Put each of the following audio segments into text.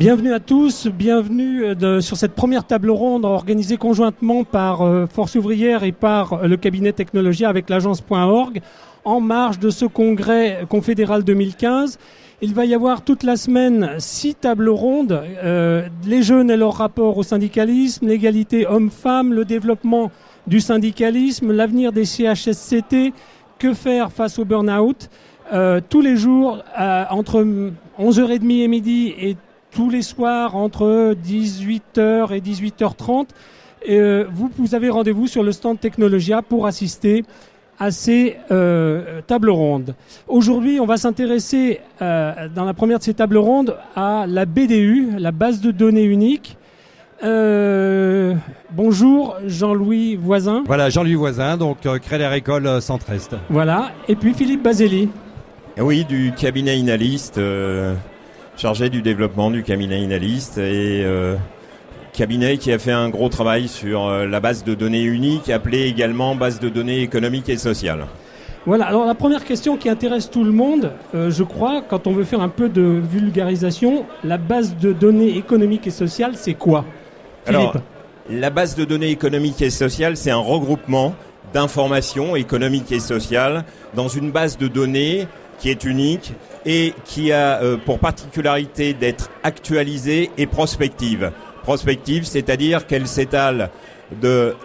Bienvenue à tous, bienvenue sur cette première table ronde organisée conjointement par Force Ouvrière et par le cabinet Technologia avec l'agence.org en marge de ce congrès confédéral 2015. Il va y avoir toute la semaine 6 tables rondes, les jeunes et leur rapport au syndicalisme, l'égalité homme-femme, le développement du syndicalisme, l'avenir des CHSCT, que faire face au burn-out, tous les jours entre 11h30 et midi et tous les soirs entre 18h et 18h30. Vous avez rendez-vous sur le stand Technologia pour assister à ces tables rondes. Aujourd'hui, on va s'intéresser dans la première de ces tables rondes à la BDU, la base de données unique. Bonjour Jean-Louis Voisin. Voilà, Jean-Louis Voisin, donc Crédit Agricole Centre-Est. Voilà, et puis Philippe Bazelli. Oui, du cabinet Inalist, chargé du développement du cabinet Inalist et cabinet qui a fait un gros travail sur la base de données unique, appelée également base de données économique et sociale. Voilà, alors la première question qui intéresse tout le monde, je crois, quand on veut faire un peu de vulgarisation, la base de données économique et sociale, c'est quoi ? Philippe ? Alors, la base de données économique et sociale, c'est un regroupement d'informations économiques et sociales dans une base de données qui est unique et qui a pour particularité d'être actualisée et prospective. Prospective, c'est-à-dire qu'elle s'étale de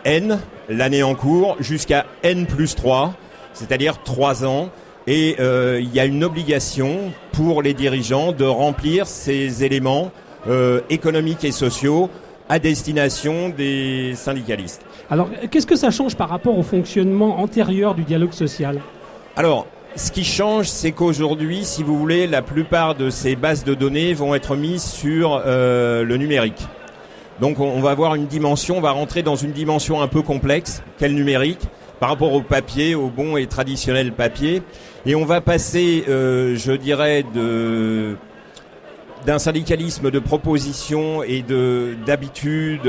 N, l'année en cours, jusqu'à N plus 3, c'est-à-dire 3 ans. Et il y a une obligation pour les dirigeants de remplir ces éléments économiques et sociaux à destination des syndicalistes. Alors, qu'est-ce que ça change par rapport au fonctionnement antérieur du dialogue social ? Alors, ce qui change, c'est qu'aujourd'hui, si vous voulez, la plupart de ces bases de données vont être mises sur le numérique. Donc on va avoir une dimension, on va rentrer dans une dimension un peu complexe, qu'est le numérique, par rapport au papier, au bon et traditionnel papier. Et on va passer, je dirais, d'un syndicalisme de proposition et d'habitude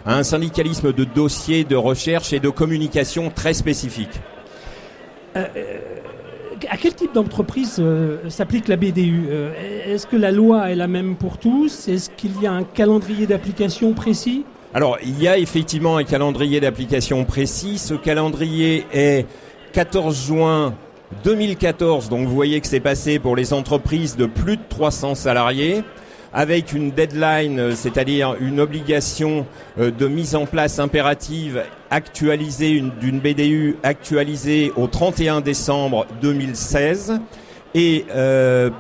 à un syndicalisme de dossier, de recherche et de communication très spécifique. À quel type d'entreprise s'applique la BDU ? Est-ce que la loi est la même pour tous ? Est-ce qu'il y a un calendrier d'application précis ? Alors, il y a effectivement un calendrier d'application précis. Ce calendrier est 14 juin 2014. Donc, vous voyez que c'est passé pour les entreprises de plus de 300 salariés, avec une deadline, c'est-à-dire une obligation de mise en place impérative actualisée, d'une BDU actualisée au 31 décembre 2016. Et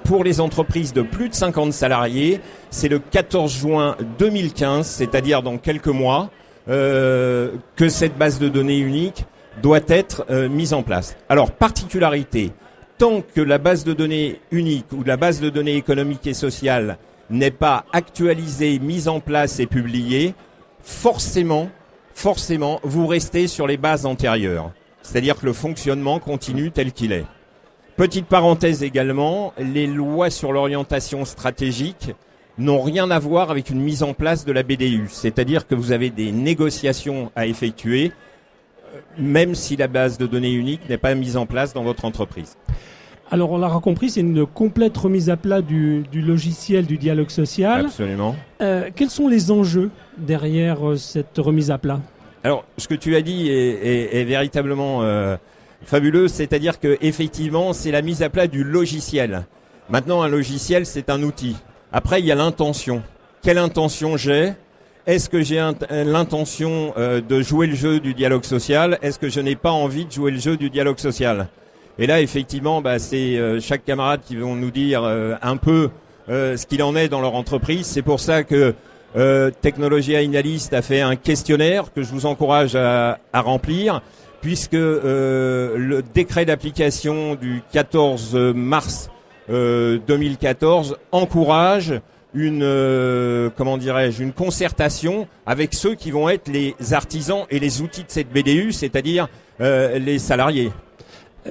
pour les entreprises de plus de 50 salariés, c'est le 14 juin 2015, c'est-à-dire dans quelques mois, que cette base de données unique doit être mise en place. Alors, particularité, tant que la base de données unique ou la base de données économique et sociale n'est pas actualisée, mise en place et publiée, forcément, vous restez sur les bases antérieures. C'est-à-dire que le fonctionnement continue tel qu'il est. Petite parenthèse également, les lois sur l'orientation stratégique n'ont rien à voir avec une mise en place de la BDU. C'est-à-dire que vous avez des négociations à effectuer, même si la base de données unique n'est pas mise en place dans votre entreprise. Alors, on l'a compris, c'est une complète remise à plat du logiciel du dialogue social. Absolument. Quels sont les enjeux derrière cette remise à plat ? Alors, ce que tu as dit est véritablement fabuleux, c'est-à-dire que effectivement, c'est la mise à plat du logiciel. Maintenant, un logiciel, c'est un outil. Après, il y a l'intention. Quelle intention j'ai ? Est-ce que j'ai l'intention de jouer le jeu du dialogue social ? Est-ce que je n'ai pas envie de jouer le jeu du dialogue social ? Et là, effectivement, c'est chaque camarade qui vont nous dire un peu ce qu'il en est dans leur entreprise. C'est pour ça que Technologia Inalist a fait un questionnaire que je vous encourage à remplir, puisque le décret d'application du 14 mars 2014 encourage une concertation avec ceux qui vont être les artisans et les outils de cette BDU, c'est-à-dire les salariés.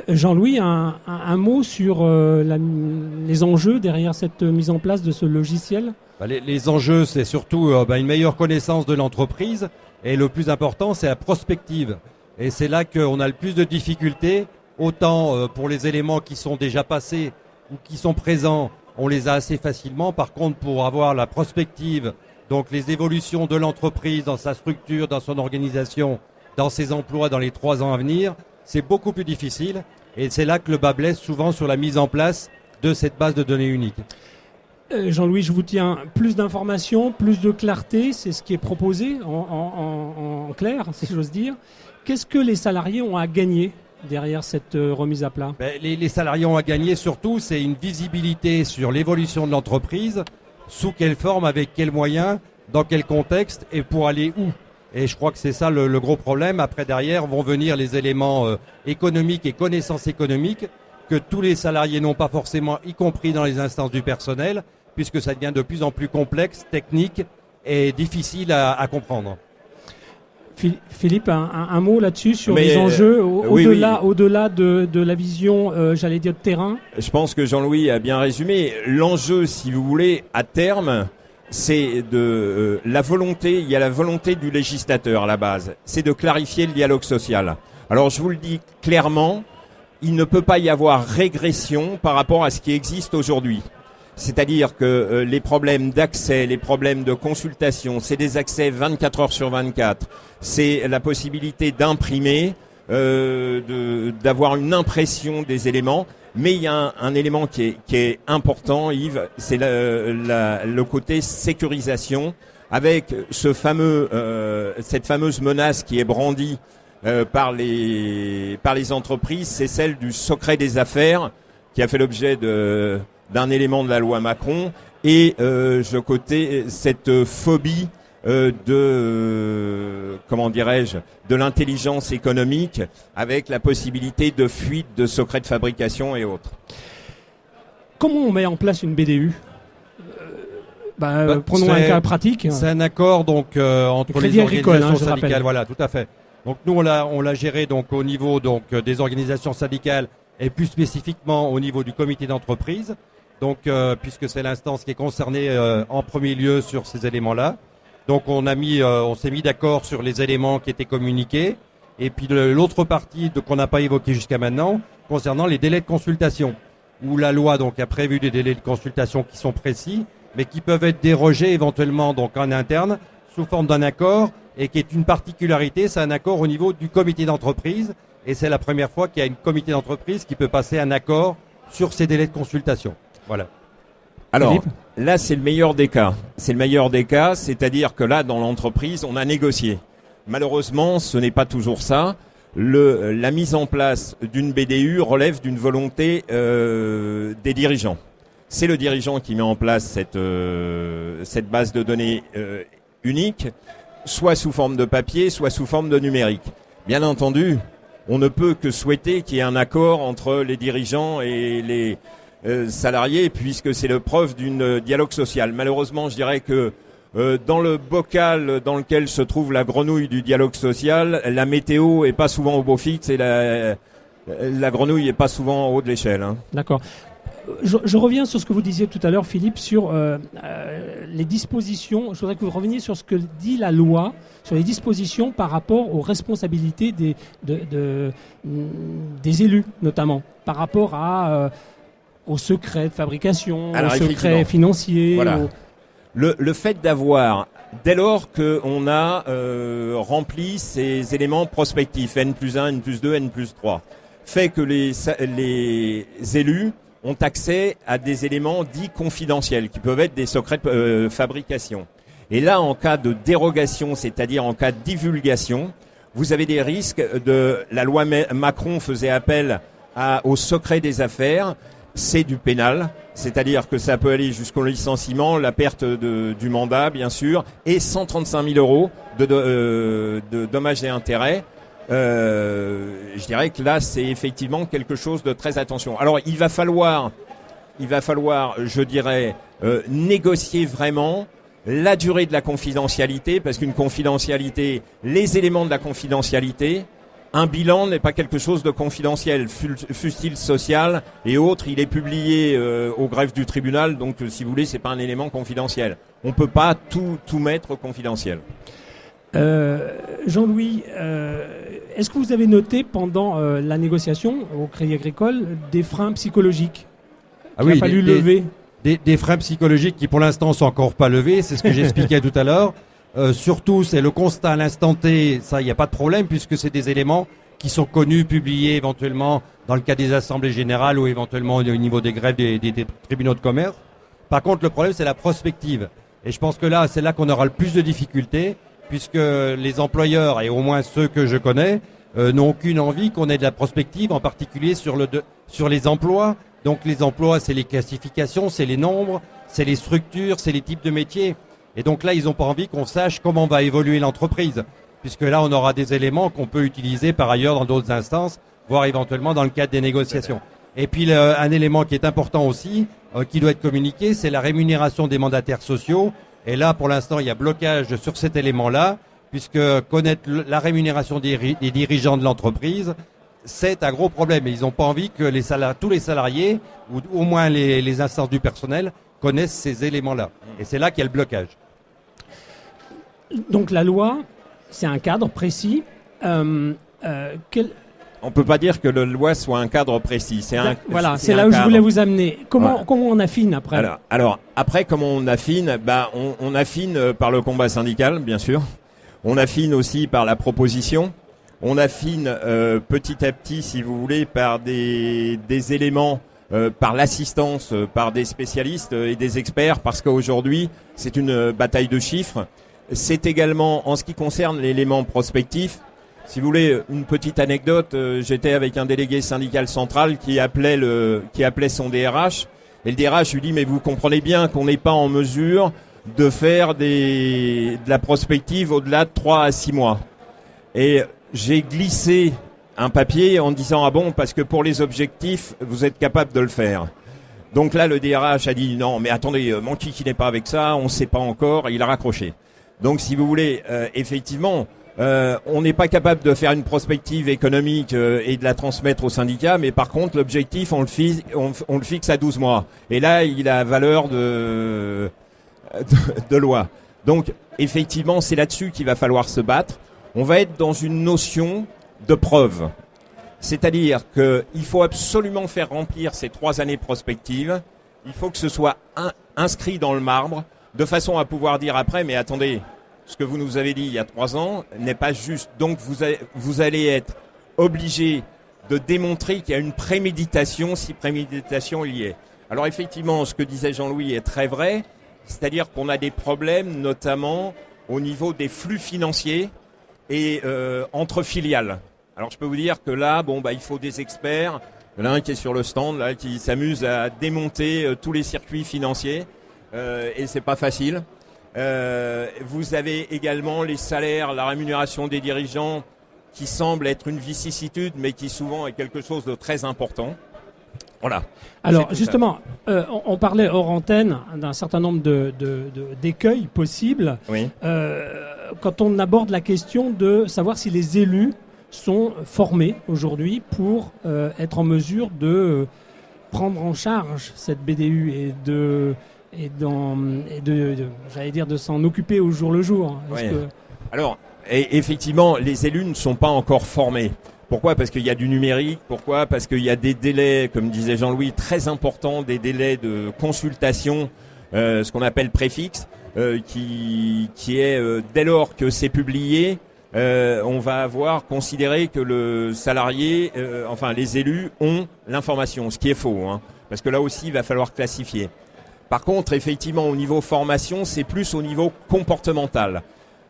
Jean-Louis, un mot sur les enjeux derrière cette mise en place de ce logiciel ? Les enjeux, c'est surtout une meilleure connaissance de l'entreprise et le plus important, c'est la prospective. Et c'est là qu'on a le plus de difficultés, autant pour les éléments qui sont déjà passés ou qui sont présents on les a assez facilement. Par contre, pour avoir la prospective, donc les évolutions de l'entreprise dans sa structure, dans son organisation, dans ses emplois dans les 3 ans à venir, c'est beaucoup plus difficile. Et c'est là que le bât blesse souvent sur la mise en place de cette base de données unique. Jean-Louis, je vous tiens plus d'informations, plus de clarté, c'est ce qui est proposé en clair, si j'ose dire. Qu'est-ce que les salariés ont à gagner derrière cette remise à plat? Les salariés ont à gagner surtout, c'est une visibilité sur l'évolution de l'entreprise, sous quelle forme, avec quels moyens, dans quel contexte et pour aller où. Et je crois que c'est ça le gros problème. Après, derrière, vont venir les éléments économiques et connaissances économiques que tous les salariés n'ont pas forcément, y compris dans les instances du personnel, puisque ça devient de plus en plus complexe, technique et difficile à comprendre. Philippe, un mot là-dessus sur les enjeux au-delà de la vision, j'allais dire, de terrain. Je pense que Jean-Louis a bien résumé. L'enjeu, si vous voulez, à terme, c'est la volonté. Il y a la volonté du législateur à la base. C'est de clarifier le dialogue social. Alors, je vous le dis clairement, il ne peut pas y avoir régression par rapport à ce qui existe aujourd'hui. C'est-à-dire que les problèmes d'accès, les problèmes de consultation, c'est des accès 24 heures sur 24. C'est la possibilité d'imprimer, d'avoir une impression des éléments. Mais il y a un élément qui est important, Yves, c'est le côté sécurisation, avec cette fameuse menace qui est brandie par les entreprises, c'est celle du secret des affaires, qui a fait l'objet d'un élément de la loi Macron, et cette phobie de l'intelligence économique, avec la possibilité de fuite de secrets de fabrication et autres. Comment on met en place une BDU? Prenons un cas pratique. C'est un accord donc entre les organisations syndicales. Voilà, tout à fait. Donc nous on l'a géré donc au niveau donc des organisations syndicales et plus spécifiquement au niveau du comité d'entreprise. Donc puisque c'est l'instance qui est concernée en premier lieu sur ces éléments-là. Donc on s'est mis d'accord sur les éléments qui étaient communiqués. Et puis l'autre partie qu'on n'a pas évoqué jusqu'à maintenant, concernant les délais de consultation, où la loi donc a prévu des délais de consultation qui sont précis, mais qui peuvent être dérogés éventuellement donc en interne sous forme d'un accord, et qui est une particularité, c'est un accord au niveau du comité d'entreprise, et c'est la première fois qu'il y a une comité d'entreprise qui peut passer un accord sur ces délais de consultation. Voilà. Alors, là, c'est le meilleur des cas. C'est le meilleur des cas, c'est-à-dire que là, dans l'entreprise, on a négocié. Malheureusement, ce n'est pas toujours ça. La mise en place d'une BDU relève d'une volonté des dirigeants. C'est le dirigeant qui met en place cette base de données unique, soit sous forme de papier, soit sous forme de numérique. Bien entendu, on ne peut que souhaiter qu'il y ait un accord entre les dirigeants et les salariés, puisque c'est le preuve d'un dialogue social. Malheureusement, je dirais que dans le bocal dans lequel se trouve la grenouille du dialogue social, la météo est pas souvent au beau fixe et la grenouille est pas souvent en haut de l'échelle. Hein. D'accord. Je reviens sur ce que vous disiez tout à l'heure, Philippe, sur les dispositions. Je voudrais que vous reveniez sur ce que dit la loi, sur les dispositions par rapport aux responsabilités des élus, notamment, par rapport au secret de fabrication, au secret financier. Voilà. Le fait d'avoir, dès lors qu'on a rempli ces éléments prospectifs, N+1, N+2, N+3, fait que les élus ont accès à des éléments dits confidentiels, qui peuvent être des secrets de fabrication. Et là, en cas de dérogation, c'est-à-dire en cas de divulgation, vous avez des risques la loi Macron faisait appel au secret des affaires, c'est du pénal, c'est-à-dire que ça peut aller jusqu'au licenciement, la perte du mandat, bien sûr, et 135 000 euros de dommages et intérêts. Je dirais que là, c'est effectivement quelque chose de très attention. Alors, il va falloir, je dirais, négocier vraiment la durée de la confidentialité, parce qu'une confidentialité, les éléments de la confidentialité, un bilan n'est pas quelque chose de confidentiel, fût-il social et autres, il est publié au greffe du tribunal, donc si vous voulez, c'est pas un élément confidentiel. On peut pas tout mettre confidentiel. Jean-Louis, est-ce que vous avez noté pendant la négociation au Crédit Agricole des freins psychologiques qu'il a fallu lever? des freins psychologiques qui pour l'instant sont encore pas levés, c'est ce que j'expliquais tout à l'heure. Surtout, c'est le constat à l'instant T, ça, il n'y a pas de problème puisque c'est des éléments qui sont connus, publiés éventuellement dans le cas des assemblées générales ou éventuellement au niveau des grèves des tribunaux de commerce. Par contre, le problème, c'est la prospective. Et je pense que là, c'est là qu'on aura le plus de difficultés puisque les employeurs, et au moins ceux que je connais, n'ont aucune envie qu'on ait de la prospective, en particulier sur les emplois. Donc les emplois, c'est les classifications, c'est les nombres, c'est les structures, c'est les types de métiers. Et donc là, ils n'ont pas envie qu'on sache comment va évoluer l'entreprise, puisque là, on aura des éléments qu'on peut utiliser par ailleurs dans d'autres instances, voire éventuellement dans le cadre des négociations. Et puis un élément qui est important aussi, qui doit être communiqué, c'est la rémunération des mandataires sociaux. Et là, pour l'instant, il y a blocage sur cet élément-là, puisque connaître la rémunération des dirigeants de l'entreprise, c'est un gros problème. Et ils n'ont pas envie que tous les salariés, ou au moins les instances du personnel, connaissent ces éléments-là. Et c'est là qu'il y a le blocage. Donc la loi, c'est un cadre précis. On ne peut pas dire que la loi soit un cadre précis. C'est là où je voulais vous amener. Comment on affine après? Alors après, comment on affine? On affine par le combat syndical, bien sûr. On affine aussi par la proposition. On affine petit à petit, si vous voulez, par des éléments, par l'assistance, par des spécialistes et des experts, parce qu'aujourd'hui, c'est une bataille de chiffres. C'est également, en ce qui concerne l'élément prospectif, si vous voulez, une petite anecdote, j'étais avec un délégué syndical central qui appelait son DRH, et le DRH lui dit, mais vous comprenez bien qu'on n'est pas en mesure de faire de la prospective au-delà de 3 à 6 mois. Et j'ai glissé un papier en disant, ah bon, parce que pour les objectifs, vous êtes capable de le faire. Donc là, le DRH a dit, non, mais attendez, mon kiki n'est pas avec ça, on ne sait pas encore, et il a raccroché. Donc si vous voulez, effectivement, on n'est pas capable de faire une prospective économique et de la transmettre au syndicat, mais par contre, l'objectif, on le fixe à 12 mois. Et là, il a valeur de loi. Donc, effectivement, c'est là-dessus qu'il va falloir se battre. On va être dans une notion de preuve. C'est-à-dire qu'il faut absolument faire remplir ces 3 années prospectives. Il faut que ce soit inscrit dans le marbre, de façon à pouvoir dire après, mais attendez, ce que vous nous avez dit il y a 3 ans n'est pas juste. Donc, vous allez être obligé de démontrer qu'il y a une préméditation, si préméditation il y est. Alors, effectivement, ce que disait Jean-Louis est très vrai. C'est-à-dire qu'on a des problèmes, notamment au niveau des flux financiers et entre filiales. Alors je peux vous dire que là, il faut des experts. Il y en a un qui est sur le stand, là, qui s'amuse à démonter tous les circuits financiers, et c'est pas facile. Vous avez également les salaires, la rémunération des dirigeants, qui semble être une vicissitude, mais qui souvent est quelque chose de très important. Voilà. Alors justement, on parlait hors antenne d'un certain nombre d'écueils possibles. Oui. Quand on aborde la question de savoir si les élus sont formés aujourd'hui pour être en mesure de prendre en charge cette BDU j'allais dire, de s'en occuper au jour le jour. Oui. Alors, effectivement, les élus ne sont pas encore formés. Pourquoi ? Parce qu'il y a du numérique. Pourquoi ? Parce qu'il y a des délais, comme disait Jean-Louis, très importants, des délais de consultation, ce qu'on appelle préfixe, qui est dès lors que c'est publié, on va avoir considéré que le salarié, les élus ont l'information, ce qui est faux, parce que là aussi il va falloir classifier. Par contre, effectivement, au niveau formation, c'est plus au niveau comportemental.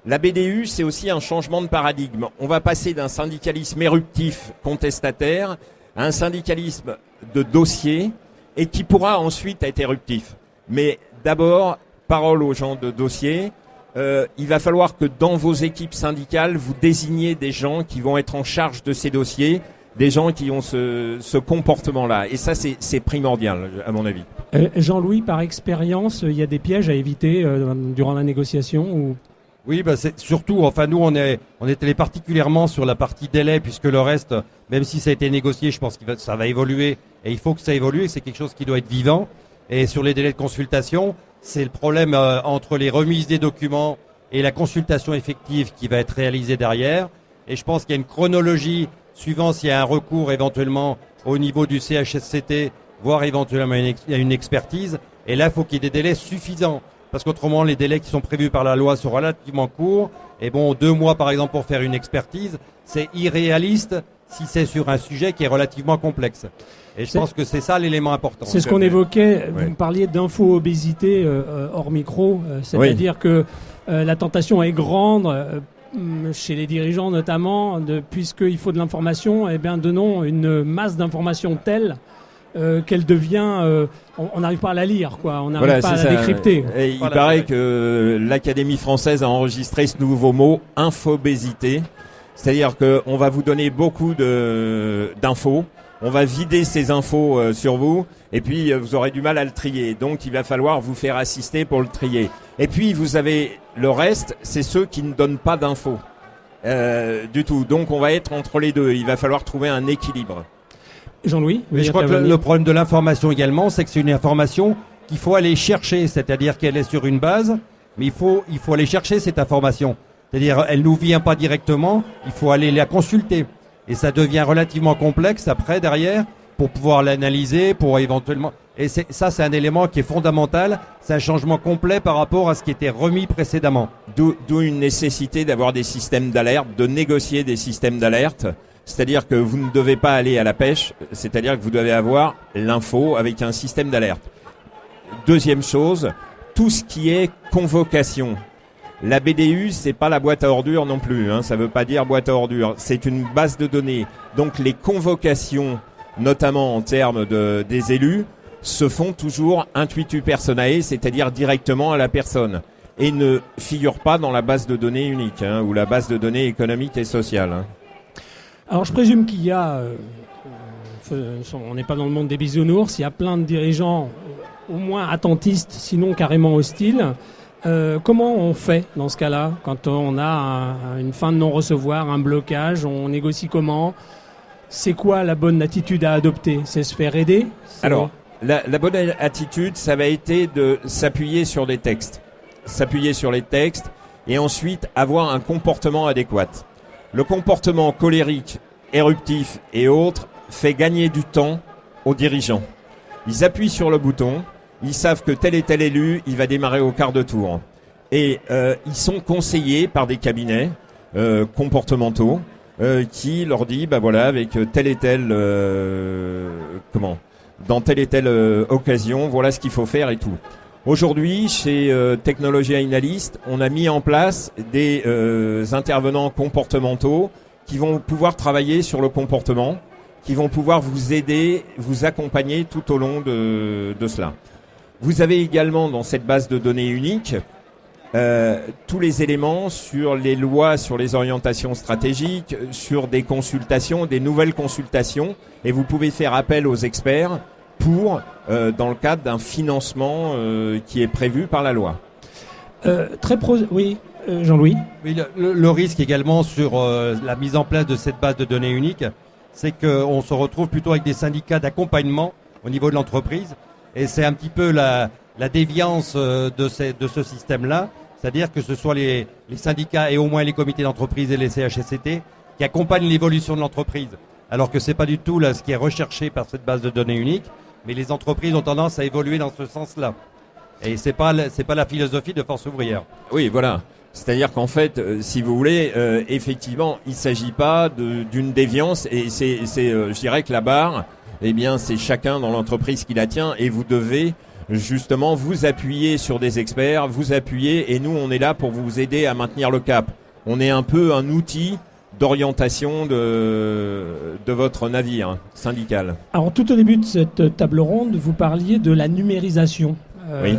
La BDU, c'est aussi un changement de paradigme. On va passer d'un syndicalisme éruptif, contestataire, à un syndicalisme de dossier, et qui pourra ensuite être éruptif. Mais d'abord, parole aux gens de dossier. Il va falloir que dans vos équipes syndicales, vous désigniez des gens qui vont être en charge de ces dossiers, des gens qui ont ce comportement-là. Et ça, c'est primordial, à mon avis. Jean-Louis, par expérience, il y a des pièges à éviter durant la négociation ou... Oui, c'est surtout, nous, on était particulièrement sur la partie délai, puisque le reste, même si ça a été négocié, je pense que ça va évoluer, et il faut que ça évolue, c'est quelque chose qui doit être vivant. Et sur les délais de consultation, c'est le problème entre les remises des documents et la consultation effective qui va être réalisée derrière. Et je pense qu'il y a une chronologie, suivant s'il y a un recours éventuellement au niveau du CHSCT, voire éventuellement il y a une expertise. Et là, il faut qu'il y ait des délais suffisants. Parce qu'autrement, les délais qui sont prévus par la loi sont relativement courts. Et bon, 2 mois, par exemple, pour faire une expertise, c'est irréaliste si c'est sur un sujet qui est relativement complexe. Et je pense que c'est ça l'élément important. C'est ce qu'on évoquait. Vous me parliez d'info-obésité hors micro. C'est-à-dire que la tentation est grande, chez les dirigeants notamment, puisqu'il faut de l'information, eh bien, donnons une masse d'informations telle qu'elle devient... on n'arrive pas à la lire, quoi. On n'arrive pas à la décrypter. Et il paraît que l'Académie française a enregistré ce nouveau mot, infobésité. C'est-à-dire qu'on va vous donner beaucoup d'infos. On va vider ces infos sur vous et puis vous aurez du mal à le trier. Donc il va falloir vous faire assister pour le trier. Et puis vous avez le reste, c'est ceux qui ne donnent pas d'infos du tout. Donc on va être entre les deux. Il va falloir trouver un équilibre. Jean-Louis, mais je crois que le problème de l'information également, c'est que c'est une information qu'il faut aller chercher. C'est-à-dire qu'elle est sur une base, mais il faut aller chercher cette information. C'est-à-dire elle nous vient pas directement, il faut aller la consulter. Et ça devient relativement complexe après, derrière, pour pouvoir l'analyser, pour éventuellement... Et ça, c'est un élément qui est fondamental. C'est un changement complet par rapport à ce qui était remis précédemment. D'où une nécessité d'avoir des systèmes d'alerte, de négocier des systèmes d'alerte. C'est-à-dire que vous ne devez pas aller à la pêche, c'est-à-dire que vous devez avoir l'info avec un système d'alerte. Deuxième chose, tout ce qui est convocation. La BDU, c'est pas la boîte à ordures non plus, hein, ça veut pas dire boîte à ordures, c'est une base de données. Donc les convocations, notamment en termes des élus, se font toujours intuitu personae, c'est-à-dire directement à la personne, et ne figurent pas dans la base de données unique, hein, ou la base de données économique et sociale. Hein. Alors je présume qu'il y a, on n'est pas dans le monde des bisounours, il y a plein de dirigeants au moins attentistes, sinon carrément hostiles. Comment on fait dans ce cas-là quand on a une fin de non-recevoir, un blocage, on négocie comment? C'est quoi la bonne attitude à adopter? C'est se faire aider? Alors, la bonne attitude, ça va être de s'appuyer sur les textes. S'appuyer sur les textes et ensuite avoir un comportement adéquat. Le comportement colérique, éruptif et autres fait gagner du temps aux dirigeants. Ils appuient sur le bouton. Ils savent que tel et tel élu, il va démarrer au quart de tour. Et ils sont conseillés par des cabinets comportementaux qui leur dit, bah voilà, avec telle et telle dans telle et telle occasion, voilà ce qu'il faut faire et tout. Aujourd'hui, chez Technology Analyst, on a mis en place des intervenants comportementaux qui vont pouvoir travailler sur le comportement, qui vont pouvoir vous aider, vous accompagner tout au long de cela. Vous avez également dans cette base de données unique tous les éléments sur les lois, sur les orientations stratégiques, sur des consultations, des nouvelles consultations, et vous pouvez faire appel aux experts pour, dans le cadre d'un financement qui est prévu par la loi. Oui, Jean-Louis. Oui, le risque également sur la mise en place de cette base de données unique, c'est qu'on se retrouve plutôt avec des syndicats d'accompagnement au niveau de l'entreprise. Et c'est un petit peu la déviance de ce système-là, c'est-à-dire que ce soit les syndicats et au moins les comités d'entreprise et les CHSCT qui accompagnent l'évolution de l'entreprise, alors que c'est pas du tout là ce qui est recherché par cette base de données unique, mais les entreprises ont tendance à évoluer dans ce sens-là. Et c'est pas la philosophie de Force Ouvrière. Oui, voilà. C'est-à-dire qu'en fait, si vous voulez, effectivement, il s'agit pas d'une déviance, et je dirais que la barre, eh bien, c'est chacun dans l'entreprise qui la tient, et vous devez justement vous appuyer sur des experts, vous appuyer, et nous, on est là pour vous aider à maintenir le cap. On est un peu un outil d'orientation de votre navire syndical. Alors, tout au début de cette table ronde, vous parliez de la numérisation. Oui.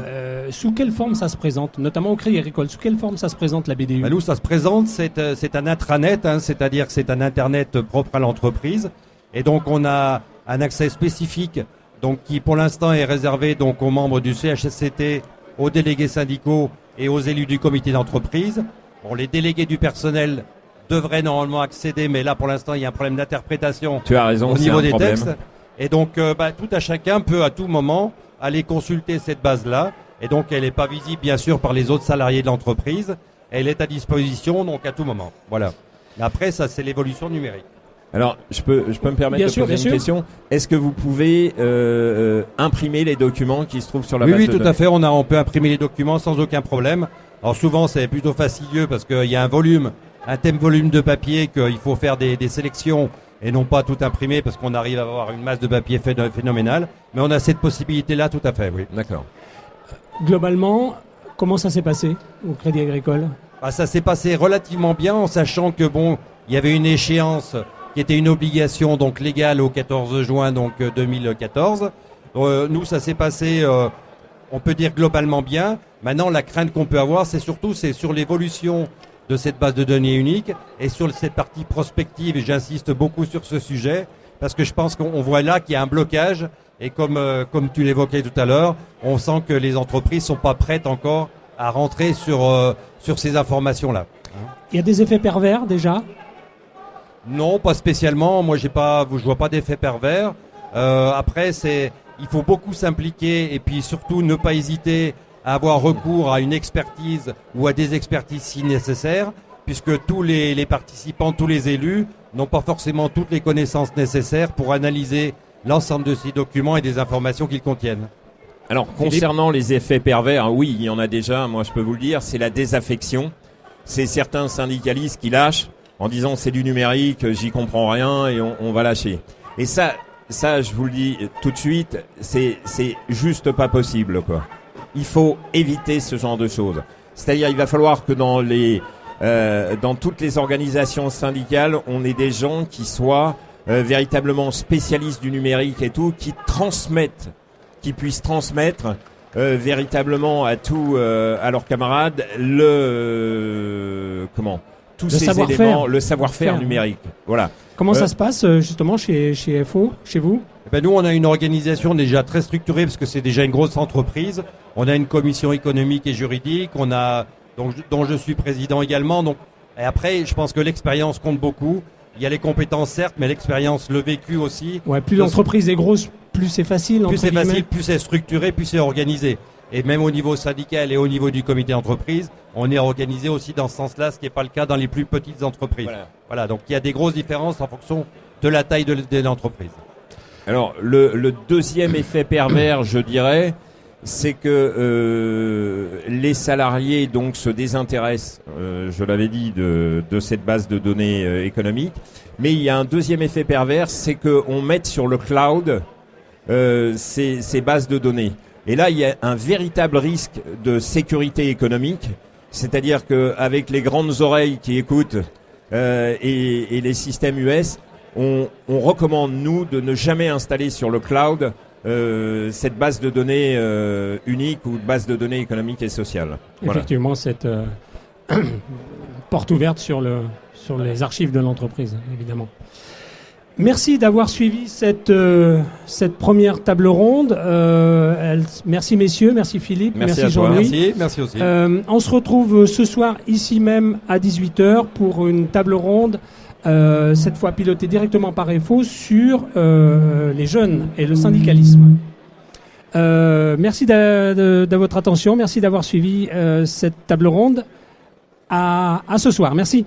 Sous quelle forme ça se présente, notamment au Crédit Agricole? Sous quelle forme ça se présente, la BDU? Nous, ça se présente, c'est un intranet, hein, c'est-à-dire que c'est un Internet propre à l'entreprise. Et donc, on a un accès spécifique, donc qui pour l'instant est réservé donc aux membres du CHSCT, aux délégués syndicaux et aux élus du comité d'entreprise. Bon, les délégués du personnel devraient normalement accéder, mais là pour l'instant il y a un problème d'interprétation. Tu as raison, au niveau des problème. textes. Et donc tout à chacun peut à tout moment aller consulter cette base-là. Et donc elle n'est pas visible bien sûr par les autres salariés de l'entreprise. Elle est à disposition donc à tout moment. Voilà. Mais après ça c'est l'évolution numérique. Alors, je peux me permettre de poser une question. Est-ce que vous pouvez imprimer les documents qui se trouvent sur la base de données ? Oui, tout à fait. On peut imprimer les documents sans aucun problème. Alors souvent, c'est plutôt fastidieux parce qu'il y a un thème volume de papier qu'il faut faire des sélections et non pas tout imprimer parce qu'on arrive à avoir une masse de papier phénoménale. Mais on a cette possibilité-là, tout à fait, oui. D'accord. Globalement, comment ça s'est passé au Crédit Agricole ? Ça s'est passé relativement bien en sachant que il y avait une échéance qui était une obligation donc légale au 14 juin 2014. Nous, ça s'est passé, on peut dire globalement bien. Maintenant, la crainte qu'on peut avoir, c'est sur l'évolution de cette base de données unique et sur cette partie prospective. Et j'insiste beaucoup sur ce sujet parce que je pense qu'on voit là qu'il y a un blocage. Et comme tu l'évoquais tout à l'heure, on sent que les entreprises sont pas prêtes encore à rentrer sur ces informations-là. Il y a des effets pervers déjà ? Non, pas spécialement. Moi, je vois pas d'effet pervers. Après, il faut beaucoup s'impliquer et puis surtout ne pas hésiter à avoir recours à une expertise ou à des expertises si nécessaires, puisque tous les participants, tous les élus n'ont pas forcément toutes les connaissances nécessaires pour analyser l'ensemble de ces documents et des informations qu'ils contiennent. Alors, concernant les effets pervers, oui, il y en a déjà, moi je peux vous le dire, c'est la désaffection. C'est certains syndicalistes qui lâchent en disant c'est du numérique, j'y comprends rien et on va lâcher. Et ça, je vous le dis tout de suite, c'est juste pas possible, quoi. Il faut éviter ce genre de choses. C'est-à-dire, il va falloir que dans toutes les organisations syndicales, on ait des gens qui soient véritablement spécialistes du numérique et tout, qui puissent transmettre véritablement à leurs camarades tous ces éléments, le savoir-faire numérique. Voilà. Comment ça se passe justement chez FO, chez vous ? Nous, on a une organisation déjà très structurée parce que c'est déjà une grosse entreprise. On a une commission économique et juridique, dont je suis président également. Et après, je pense que l'expérience compte beaucoup. Il y a les compétences certes, mais l'expérience, le vécu aussi. Ouais, plus l'entreprise est grosse, plus c'est facile. Plus c'est facile, plus c'est structuré, plus c'est organisé. Et même au niveau syndical et au niveau du comité d'entreprise, on est organisé aussi dans ce sens-là, ce qui n'est pas le cas dans les plus petites entreprises. Voilà, donc il y a des grosses différences en fonction de la taille de l'entreprise. Alors, le deuxième effet pervers, je dirais, c'est que les salariés donc se désintéressent, je l'avais dit, de cette base de données économique. Mais il y a un deuxième effet pervers, c'est qu'on mette sur le cloud ces bases de données. Et là, il y a un véritable risque de sécurité économique, c'est-à-dire qu'avec les grandes oreilles qui écoutent et les systèmes US, on recommande, nous, de ne jamais installer sur le cloud cette base de données unique ou base de données économique et sociale. Effectivement, cette porte ouverte sur les archives de l'entreprise, évidemment. Merci d'avoir suivi cette première table ronde. Merci messieurs, merci Philippe, merci Jean-Louis. Merci aussi. On se retrouve ce soir ici même à 18h pour une table ronde, cette fois pilotée directement par FO sur les jeunes et le syndicalisme. Merci de votre attention, merci d'avoir suivi cette table ronde. À ce soir, merci.